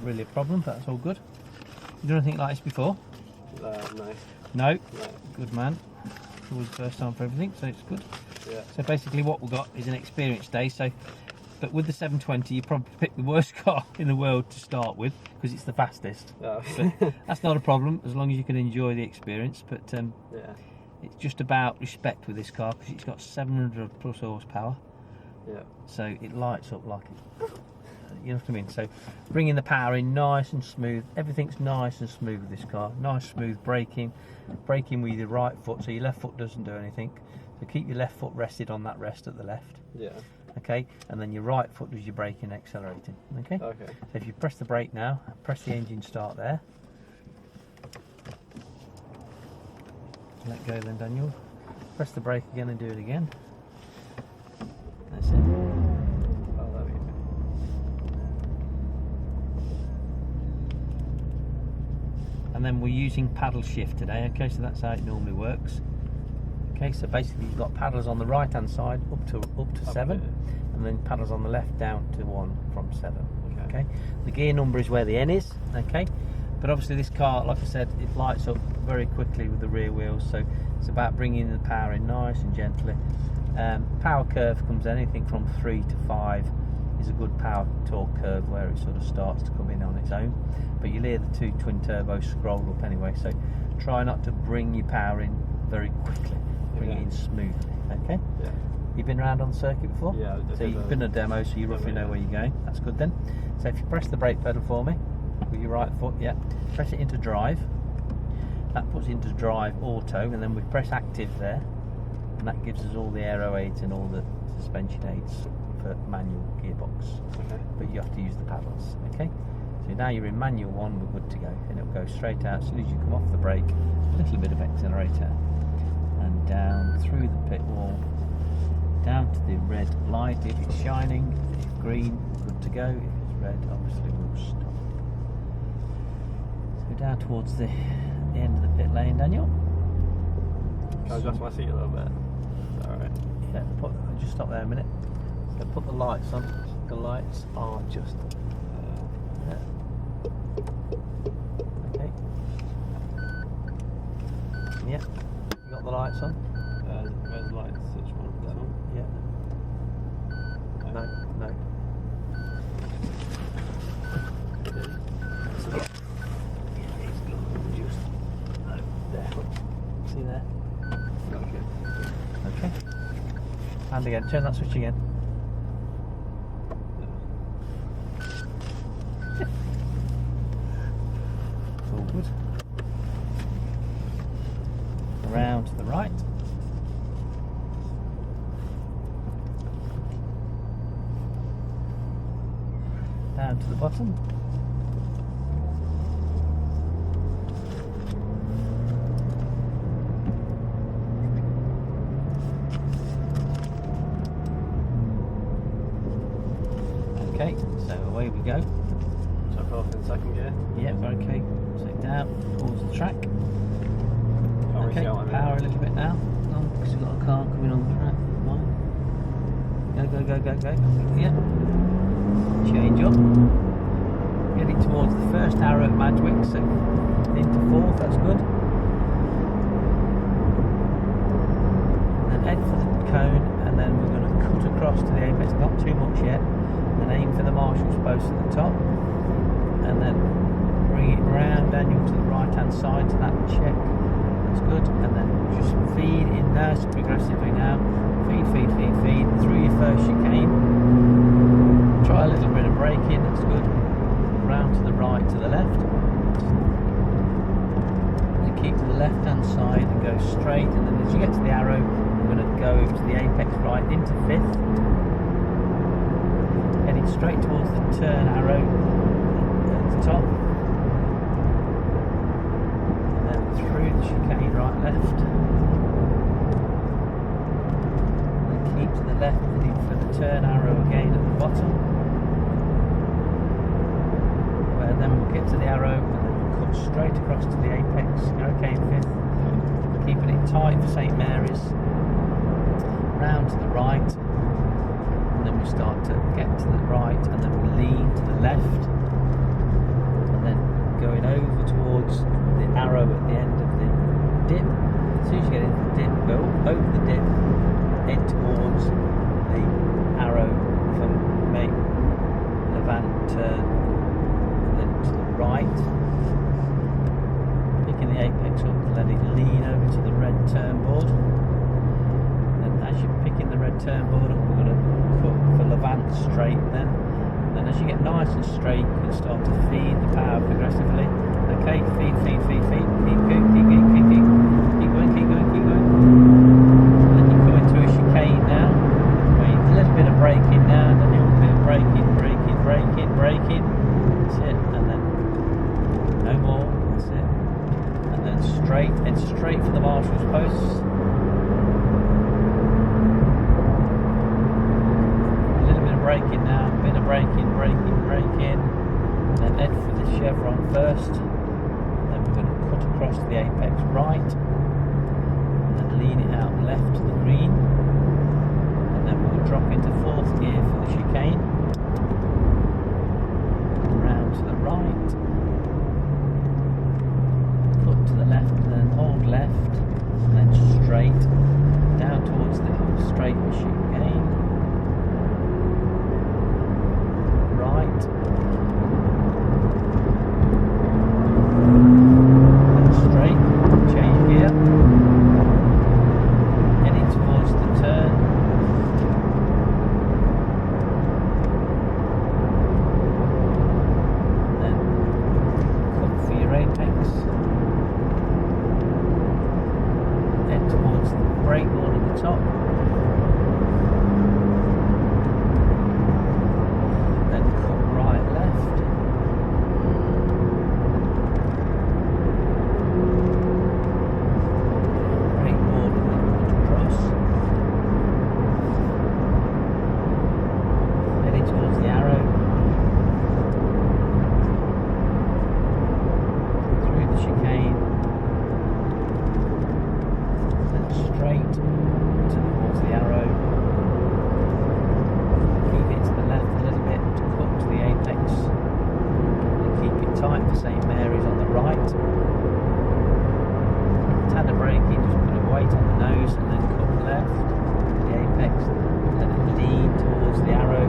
really a problem. That's all good. You done anything like this before? No. No. No. Good man. It's always the first time for everything, so it's good. Yeah. So basically, what we've got is an experience day. So, but with the 720, you probably pick the worst car in the world to start with because it's the fastest. Oh. But that's not a problem as long as you can enjoy the experience. But Yeah. it's just about respect with this car because it's got 700 plus horsepower. Yeah. So it lights up like it. You know what I mean? So bringing the power in nice and smooth. Everything's nice and smooth with this car. Nice smooth braking. Braking with your right foot so your left foot doesn't do anything. So keep your left foot rested on that rest at the left. Yeah. Okay, and then your right foot does your braking and accelerating. Okay? Okay. So if you press the brake now, press the engine start there. Let go then, Daniel. Press the brake again and do it again. That's it. Oh, that'd be good. And then we're using paddle shift today, okay, so that's how it normally works. Okay, so basically you've got paddles on the right hand side up to 7, and then paddles on the left down to 1 from 7. Okay. The gear number is where the N is, okay, but obviously this car, like I said, it lights up very quickly with the rear wheels, so it's about bringing the power in nice and gently. Power curve comes anything from 3 to 5 is a good power torque curve where it sort of starts to come in on its own, but you'll hear the 2 twin turbos scroll up anyway, so try not to bring your power in very quickly, bring it in smoothly. Okay. Yeah. You've been around on the circuit before? Yeah. So you've been a demo, so you roughly know where you're going. That's good then. So if you press the brake pedal for me with your right foot, yeah, press it into drive. That puts it into drive auto, and then we press active there, and that gives us all the aero aids and all the suspension aids for manual gearbox. Okay. But you have to use the paddles. Okay. So now you're in manual 1, we're good to go, and it'll go straight out as soon as you come off the brake. A little bit of accelerator, and down through the pit wall. Down to the red light if it's shining, if it's green, good to go, if it's red, obviously we'll stop. So down towards the end of the pit lane, Daniel. Can I adjust my seat a little bit? Alright. Yeah, just stop there a minute. So put the lights on. The lights are just there. Okay. Yeah, you got the lights on? Red light switch one. This one? Yeah. No. So yeah, it's got just there. See there? Okay. And again, turn that switch again. It's all good. Around to the right. Down to the bottom. Okay, so away we go. Chuck off in second gear. Yep, okay. So down towards the track. Can't Okay, really see what power a little bit now. No, because we've got a car coming on the track. Go. Yep. Change up. Getting towards the first arrow at Madgwick, so into 4th, that's good. And then head for the cone, and then we're going to cut across to the apex, not too much yet. Then aim for the marshal's post at the top, and then bring it round, Daniel, to the right hand side to that check. That's good. And then just feed in nice progressively now. Feed through your first chicane. Try a little bit of braking, that's good. Round to the right, to the left. And keep to the left hand side and go straight, and then as you get to the arrow, we're going to go to the apex right into 5th. Heading straight towards the turn arrow at the top. And then through the chicane right left. Keep to the left, heading for the turn arrow again at the bottom. Where then we'll get to the arrow and then we'll cut straight across to the apex. Okay, in 5th. Keeping it tight for St Mary's. Round to the right. And then we start to get to the right and then we lean to the left. towards the arrow at the end of the dip. As soon as you get into the dip, go over the dip, head towards the arrow for make levant turn, then to the right, picking the apex up and let it lean over to the red turn board. And as you're picking the red turn board up, we're going to cut for levant straight then. And as you get nice and straight, you can start to feed the power progressively. Okay, feed, keep going. Then you go into a chicane now. Wait, a little bit of braking now, and then a little bit of braking. That's it, and then no more. That's it, and then head straight for the marshal's posts. A little bit of braking now, a bit of braking. Then head for the chevron first. Then we're going to cut across to the apex right, and then lean it out left to the green, and then we'll drop into fourth gear for the chicane, round to the right, cut to the left, and then hold left, and then straight down towards the straight chicane, right. Straight, change gear, heading towards the turn, and then cut for your apex, head towards the brake board at the top, then cut right, left. Towards the arrow, through the chicane, then straight towards the arrow, keep it to the left a little bit to cut to the apex, and keep it tight for St Mary's on the right, tad of braking, just put a weight on the nose and then cut left to the apex, let it lean towards the arrow,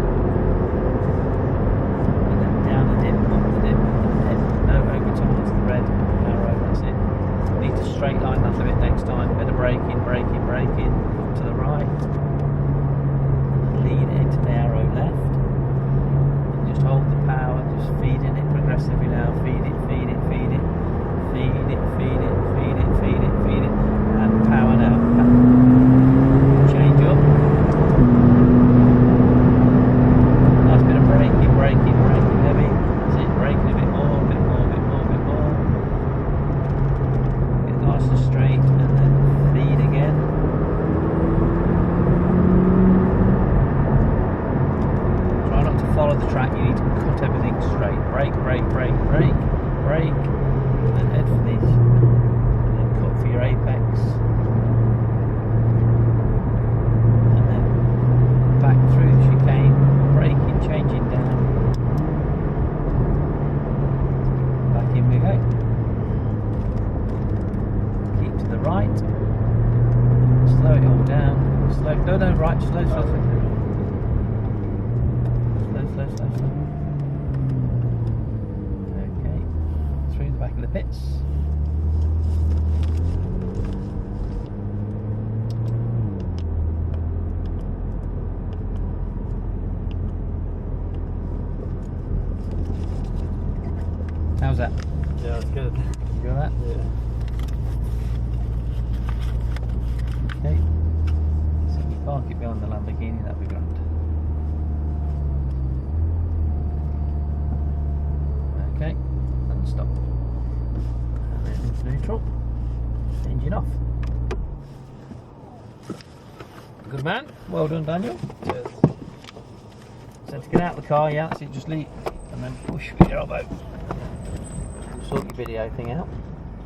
straight line that a bit next time, bit of braking, up to the right, and lean it into the arrow left, and just hold the power, just feeding it progressively now, feed it, and power now, change up, nice bit of braking, heavy, that's it, braking a bit more, nice and straight, and then feed again. Try not to follow the track, you need to cut everything straight. Brake, and then head for these, and then cut for your apex. And then back through the chicane, braking, changing down. Back in we go. To the right, slow it all down, no, right, slow. Okay, through the back of the pits. How's that? Yeah, that's good. You got that? Yeah. Okay, so if you park it behind the Lamborghini, that'd be grand. Okay, and stop. And then into neutral, engine off. Good man, well done Daniel. Cheers. So to get out of the car, yeah, that's it, just leave and then push with your elbow. Sort your video thing out.